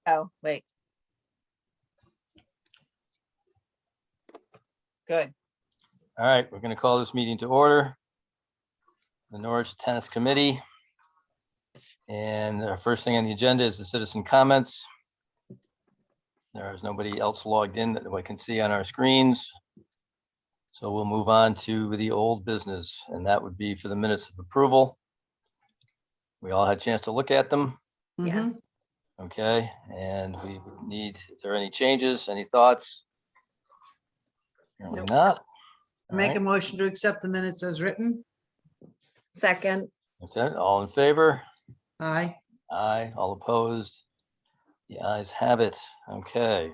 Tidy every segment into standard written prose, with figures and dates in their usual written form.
Oh, wait. Good. All right, we're going to call this meeting to order. The Norwich Tennis Committee. And our first thing on the agenda is the citizen comments. There is nobody else logged in that we can see on our screens. So we'll move on to the old business, and that would be for the minutes of approval. We all had a chance to look at them. Yeah. Mhm. Okay, and we would need, if there are any changes, any thoughts? Apparently Nope. not. All Make a right, motion to accept the minutes as written. Second, that's it. All in favor? Aye. Aye, all opposed? The ayes have it. Okay.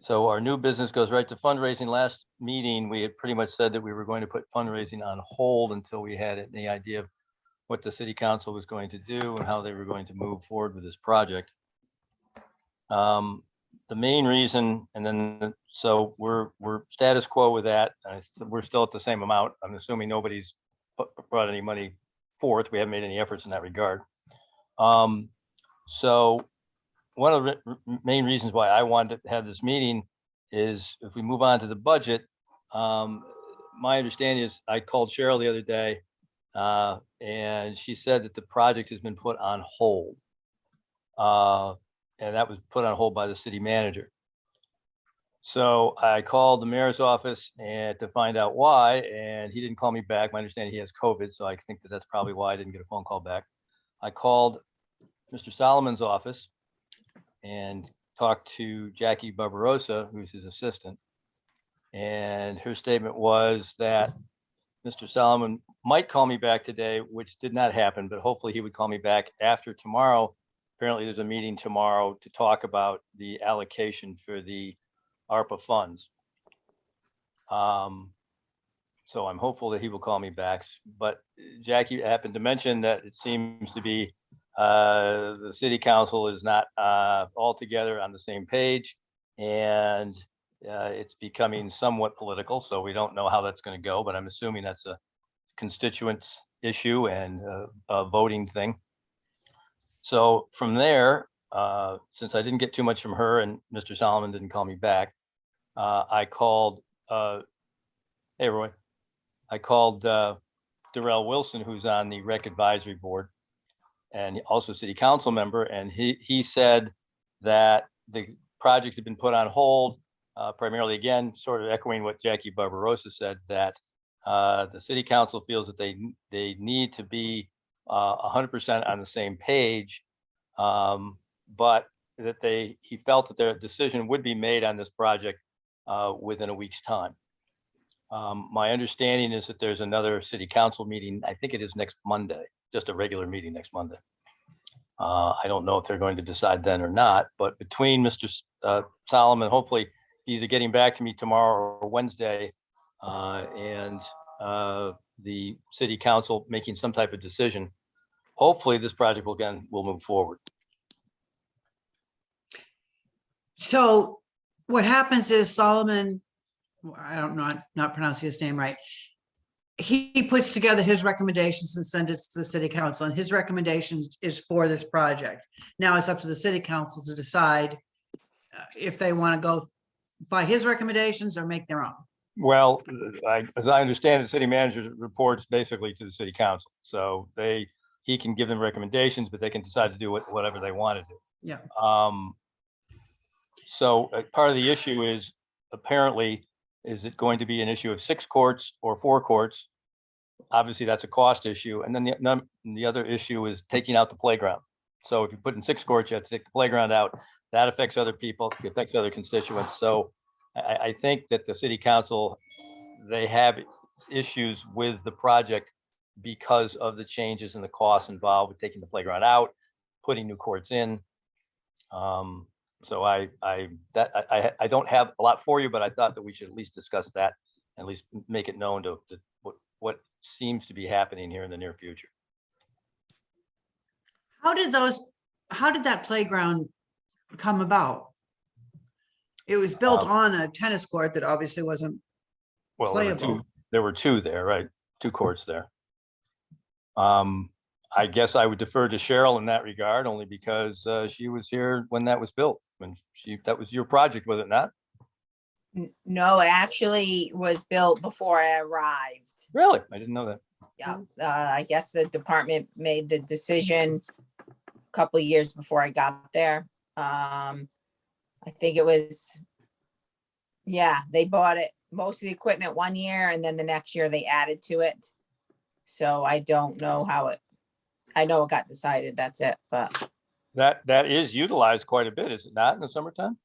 So our new business goes right to fundraising. Last meeting, we had pretty much said that we were going to put fundraising on hold until we had any idea of what the city council was going to do and how they were going to move forward with this project. The main reason, and then, so we're status quo with that. We're still at the same amount. I'm assuming nobody's brought any money forth. We haven't made any efforts in that regard. So one of the main reasons why I wanted to have this meeting is if we move on to the budget, my understanding is I called Cheryl the other day and she said that the project has been put on hold. And that was put on hold by the city manager. So I called the mayor's office and to find out why, and he didn't call me back. My understanding, he has COVID, so I think that that's probably why I didn't get a phone call back. I called Mr. Solomon's office and talked to Jackie Barbarossa, who's his assistant. And her statement was that Mr. Solomon might call me back today, which did not happen, but hopefully he would call me back after tomorrow. Apparently there's a meeting tomorrow to talk about the allocation for the ARPA funds. So I'm hopeful that he will call me back, but Jackie happened to mention that it seems to be the city council is not all together on the same page, and it's becoming somewhat political. So we don't know how that's going to go, but I'm assuming that's a constituents issue and a voting thing. So from there, since I didn't get too much from her and Mr. Solomon didn't call me back, I called, hey Roy, I called Darrell Wilson, who's on the Rec Advisory Board and also city council member. And he said that the project had been put on hold, primarily, again, sort of echoing what Jackie Barbarossa said, that the city council feels that they need to be 100% on the same page, but that he felt that their decision would be made on this project within a week's time. My understanding is that there's another city council meeting. I think it is next Monday, just a regular meeting next Monday. I don't know if they're going to decide then or not, but between Mr. Solomon, hopefully either getting back to me tomorrow or Wednesday, and the city council making some type of decision, hopefully this project will move forward. So what happens is Solomon, I don't know, I'm not pronouncing his name right. He puts together his recommendations and sends it to the city council, and his recommendations is for this project. Now it's up to the city council to decide if they want to go by his recommendations or make their own. Well, as I understand it, city manager reports basically to the city council. So he can give them recommendations, but they can decide to do whatever they want to do. Yeah. So part of the issue is apparently, is it going to be an issue of 6 courts or 4 courts? Obviously, that's a cost issue. And then the other issue is taking out the playground. So if you put in 6 courts, you have to take the playground out. That affects other people, it affects other constituents. So I think that the city council, they have issues with the project because of the changes in the costs involved with taking the playground out, putting new courts in. So I don't have a lot for you, but I thought that we should at least discuss that, at least make it known to what seems to be happening here in the near future. How did that playground come about? It was built on a tennis court that obviously wasn't Well, playable. there were two there, right? 2 courts there. I guess I would defer to Cheryl in that regard, only because she was here when that was built. That was your project, was it not? No, it actually was built before I arrived. Really? I didn't know that. Yeah, I guess the department made the decision a couple of years before I got there. I think it was, yeah, they bought it, most of the equipment one year, and then the next year they added to it. So I don't know how I know it got decided, that's it, but That is utilized quite a bit, is it not, in the summertime?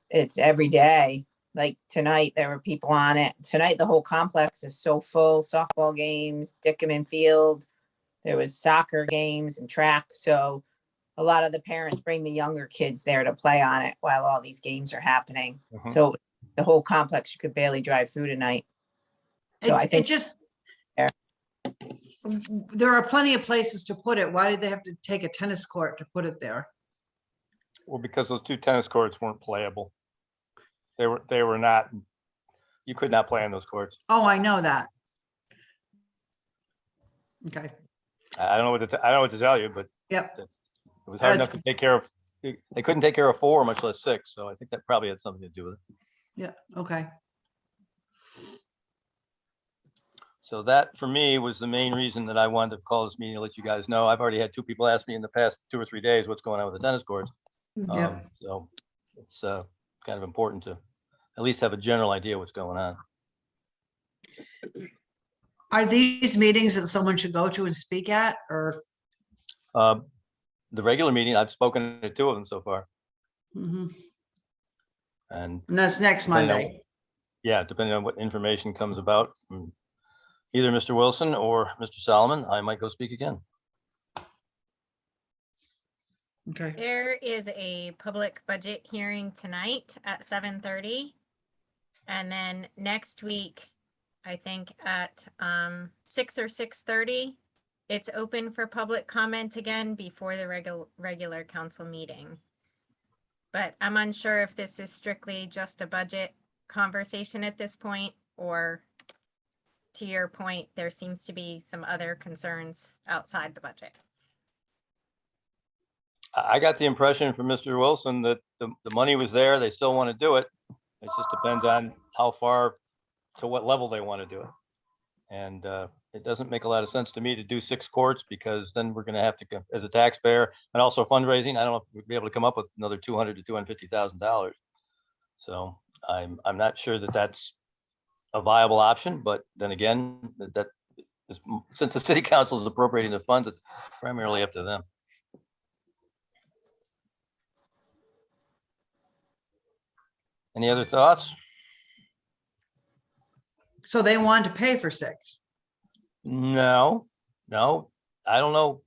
it's every day. Like tonight, there were people on it. Tonight, the whole complex is so full, softball games, Dickerman Field. There was soccer games and track, so a lot of the parents bring the younger kids there to play on it while all these games are happening. Mhm. So the whole complex, you could barely drive through tonight. So I It think just. There. There are plenty of places to put it. Why did they have to take a tennis court to put it there? Well, because those 2 tennis courts weren't playable. They were not, you could not play on those courts. Oh, I know that. Okay, I don't know I don't know what to tell you, but yep. it was hard enough That's- to take care of. They couldn't take care of 4, much less 6. So I think that probably had something to do with it. Yeah, okay. So that, for me, was the main reason that I wanted to call this meeting to let you guys know. I've already had 2 people ask me in the past 2 or 3 days what's going on with the tennis courts. Yeah. So it's kind of important to at least have a general idea what's going on. Are these meetings that someone should go to and speak at, or? The regular meeting, I've spoken to 2 of them so far, Mhm. and And that's next Depending on- Monday. yeah, depending on what information comes about from either Mr. Wilson or Mr. Solomon, I might go speak again. Okay, There is a public budget hearing tonight at 7:30. And then next week, I think at 6 or 6:30, it's open for public comment again before the regular council meeting. But I'm unsure if this is strictly just a budget conversation at this point, or to your point, there seems to be some other concerns outside the budget. I got the impression from Mr. Wilson that the money was there. They still want to do it. It just depends on how far, to what level they want to do it. And it doesn't make a lot of sense to me to do 6 courts, because then we're going to have to, as a taxpayer and also fundraising, I don't know if we'd be able to come up with another $200,000 to $250,000. So I'm not sure that that's a viable option, but then again, that is, since the city council is appropriating the funds, it's primarily up to them. Any other thoughts? so they wanted to pay for 6. No, I don't know. I don't know.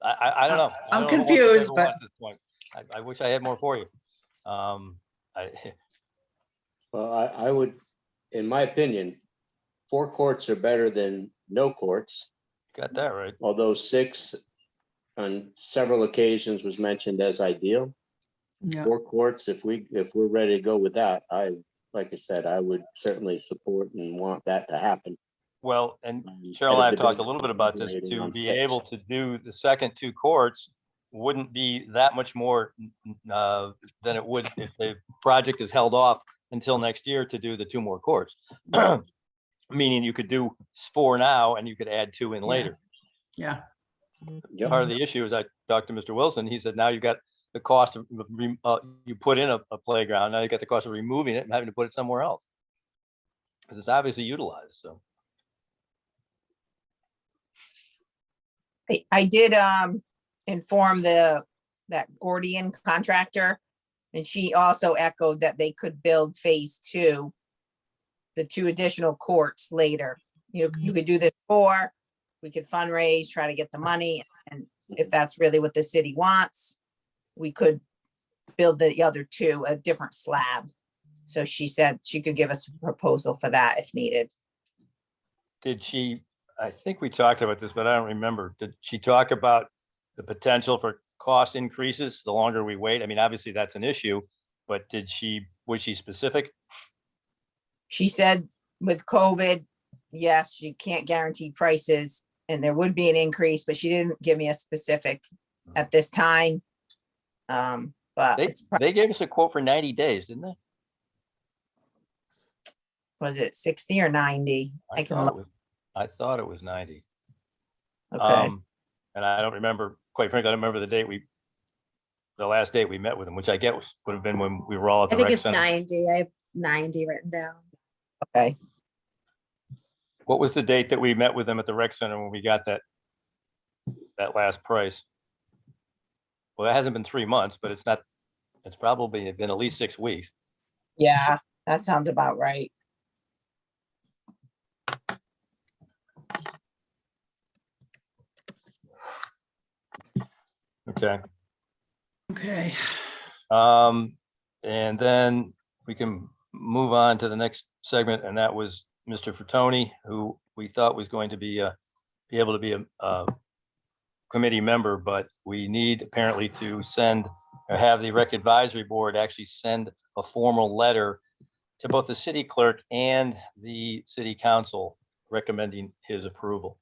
I I'm don't know what confused, everyone but- wants at this point. I wish I had more for you. I, Well, I would, in my opinion, 4 courts are better than no courts, got that right. although 6 on several occasions was mentioned as ideal. Yeah, 4 courts, if we're ready to go with that, like I said, I would certainly support and want that to happen. Well, and Um, Cheryl and I have at a talked a debate little bit about this, rating to on be 6. able to do the second 2 courts wouldn't be that much more than it would if the project is held off until next year to do the 2 more courts. Meaning you could do 4 now and you could add 2 in Yeah. later. yeah, Yep. Part of the issue is I talked to Mr. Wilson, he said, now you've got the cost of, you put in a playground, now you got the cost of removing it and having to put it somewhere else. Because it's obviously utilized, so. I did inform that Gordian contractor, and she also echoed that they could build phase 2, the 2 additional courts later. You could do this 4, we could fundraise, try to get the money, and if that's really what the city wants, we could build the other 2, a different slab. So she said she could give us a proposal for that if needed. Did she, I think we talked about this, but I don't remember. Did she talk about the potential for cost increases the longer we wait? I mean, obviously that's an issue, but was she specific? She said with COVID, yes, she can't guarantee prices, and there would be an increase, but she didn't give me a specific at this time. But They, it's, they gave us a quote for 90 days, didn't they? was it 60 or 90? I can look. I thought it was 90. Okay, And I don't remember, quite frankly, I don't remember the last date we met with him, which I get would have been when we were all at I the think rec it's center. 90. I have 90 written down. okay. What was the date that we met with them at the rec center when we got that last price? Well, it hasn't been 3 months, but it's probably been at least 6 weeks. Yeah, that sounds about right. Okay. Okay. And then we can move on to the next segment, and that was Mr. Fatoni, who we thought was going to be able to be a committee member, but we need apparently to send or have the rec advisory board actually send a formal letter to both the city clerk and the city council recommending his approval.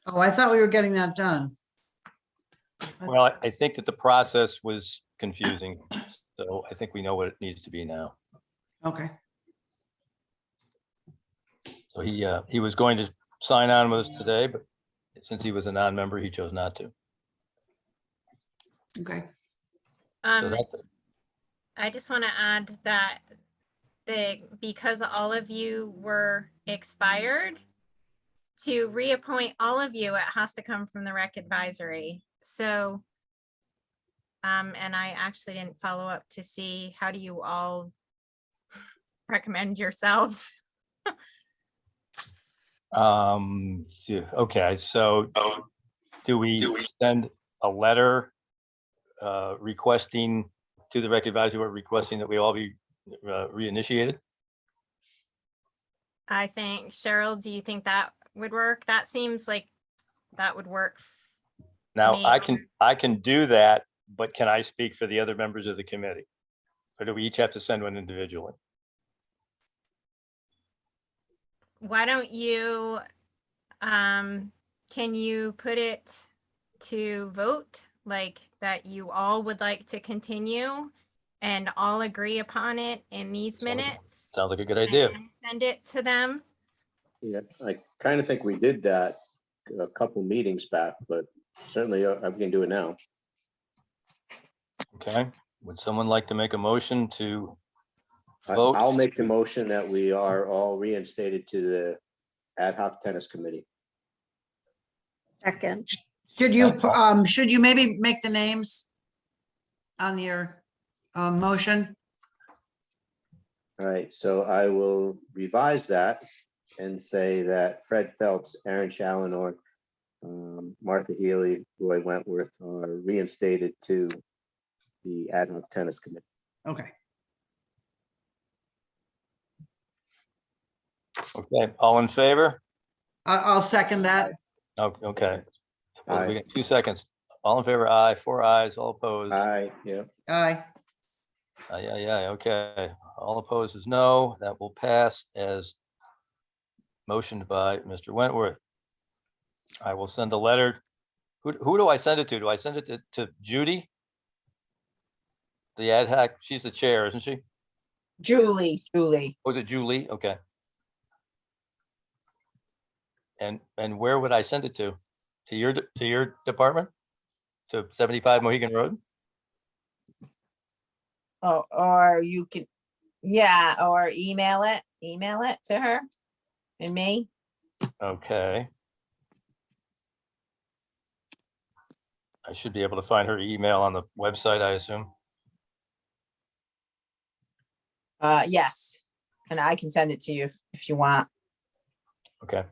Oh, I thought we were getting that done. Well, I think that the process was confusing, so I think we know what it needs to be now. Okay. So he was going to sign on with us today, but since he was a non-member, he chose not to. Okay. So that's it. I just want to add that because all of you were expired, to reappoint all of you, it has to come from the rec advisory. So, and I actually didn't follow up to see how do you all recommend yourselves? Yeah, okay, so do we send a letter requesting to the rec advisory board requesting that we all be reinitiated? I think, Cheryl, do you think that would work? That seems like that would work. Now, me. I can do that, but can I speak for the other members of the committee? Or do we each have to send one individually? Why don't you, can you put it to vote, like that you all would like to continue and all agree upon it in these Sounds like- minutes? Sounds like a good And idea. then send it to them? Yeah, I kind of think we did that a couple meetings back, but certainly we can do it now. Okay, would someone like to make a motion to I- vote? I'll make the motion that we are all reinstated to the ad hoc tennis committee. Second. Should you maybe make the names on your motion? All right, so I will revise that and say that Fred Phelps, Aaron Challenor, Martha Healy, Roy Wentworth are reinstated to the ad hoc tennis committee. Okay. Okay, all in favor? I'll second that. Oh, okay. Well, we Aye. got 2 seconds. All in favor, aye. 4 ayes, all opposed. Aye, yeah. Aye. Yeah, okay. All opposed is no. That will pass as motioned by Mr. Wentworth. I will send a letter. Who do I send it to? Do I send it to Judy? The ad hoc, she's the chair, isn't she? Julie. Oh, is it Julie? Okay. And where would I send it to? To your department? To 75 Mohegan Road? Oh, or you could, yeah, or email it to her and me. Okay. I should be able to find her email on the website, I assume. Yes, and I can send it to you if you want. Okay.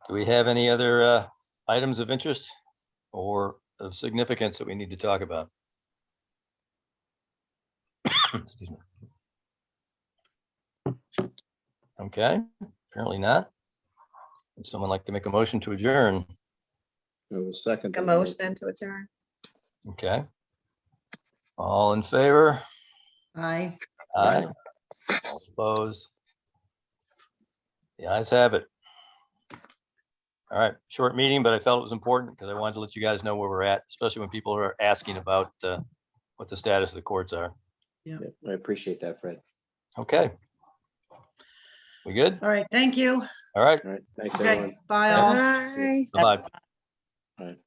Do we have any other items of interest or of significance that we need to talk about? Excuse me. Okay, apparently not. Would someone like to make a motion to adjourn? I will second. A that motion to adjourn. Okay. All in favor? Aye. Aye. All opposed? The ayes have it. All right, short meeting, but I felt it was important because I wanted to let you guys know where we're at, especially when people are asking about what the status of the courts are. Yeah, I appreciate that, Fred. Okay. We good? All right, thank you. All right, All right, thanks, Okay, everyone. bye all. Bye. bye-bye. All right.